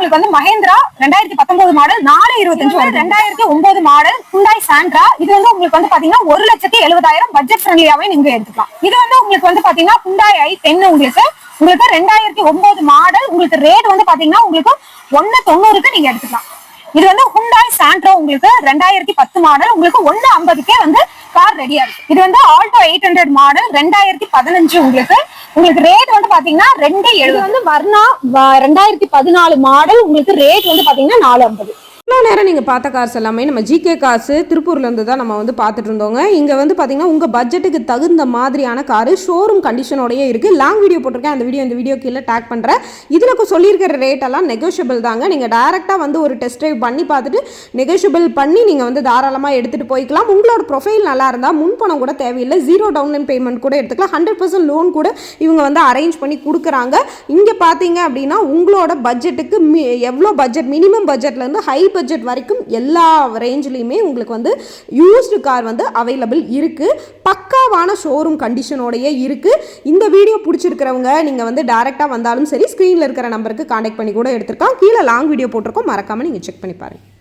உங்களுக்கு வந்து Mahindra 2019 model 425 2009 model Hyundai Sandra. இது வந்து உங்களுக்கு வந்து பாத்தீங்கன்னா 1,70,000 பட்ஜெட் ஃப்ரெண்ட்லியாவே நீங்க எடுத்துக்கலாம். இது வந்து உங்களுக்கு வந்து பாத்தீங்கன்னா Hyundai i10 உங்களுக்கு 2009 மாடல். உங்களுக்கு ரேட் வந்து பாத்தீங்கன்னா உங்களுக்கு 1,90க்கு நீங்க எடுத்துக்கலாம். இது வந்து Hyundai Sandra உங்களுக்கு 2010 மாடல் உங்களுக்கு 1,50க்கே வந்து கார் ரெடியா இருக்கு. இது வந்து ஆல்டோ 800 மாடல் 2015 உங்களுக்கு ரேட் வந்து பாத்தீங்கன்னா 2,70. வந்து வர்ணா 2014 மாடல் உங்களுக்கு ரேட் வந்து பாத்தீங்கன்னா 4,50. இவ்வளோ நேரம் நீங்கள் பார்த்த கார்ஸ் எல்லாமே நம்ம ஜிகே கார்ஸ் திருப்பூர்லேருந்து தான் நம்ம வந்து பார்த்துட்டு இருந்தோங்க. இங்கே வந்து பார்த்தீங்கன்னா உங்கள் பட்ஜெட்டுக்கு தகுந்த மாதிரியான காரு ஷோரூம் கண்டிஷனோடய இருக்குது. லாங் வீடியோ போட்டிருக்கேன், அந்த வீடியோ கீழே டேக் பண்ணுறேன். இதில் சொல்லியிருக்கிற ரேட்டெல்லாம் நெகோஷியபிள் தாங்க. நீங்கள் டேரெக்டாக வந்து ஒரு டெஸ்ட் ட்ரைவ் பண்ணி பார்த்துட்டு நெகோஷியபிள் பண்ணி நீங்கள் வந்து தாராளமாக எடுத்துகிட்டு போய்க்கலாம். உங்களோட ப்ரொஃபைல் நல்லா இருந்தால் முன்பணம் கூட தேவையில்லை, 0 டவுன் பேமெண்ட் கூட எடுத்துக்கலாம். 100% லோன் கூட இவங்க வந்து அரேஞ்ச் பண்ணி கொடுக்குறாங்க. இங்கே பார்த்தீங்க அப்படின்னா உங்களோட பட்ஜெட்டுக்கு எவ்வளோ பட்ஜெட், மினிமம் பட்ஜெட்லேருந்து ஹை பட்ஜெட் வரைக்கும் எல்லா ரேஞ்சிலையுமே உங்களுக்கு வந்து யூஸ்டு கார் வந்து அவைலபிள் இருக்குது. பக்காவான ஷோரூம் கண்டிஷனோடையே இருக்குது. இந்த வீடியோ பிடிச்சிருக்கிறவங்க நீங்கள் வந்து டைரெக்டாக வந்தாலும் சரி, ஸ்க்ரீனில் இருக்கிற நம்பருக்கு கான்டாக்ட் பண்ணி கூட எடுத்துருக்கான். கீழே லாங் வீடியோ போட்டிருக்கோம், மறக்காமல் நீங்கள் செக் பண்ணி பாருங்கள்.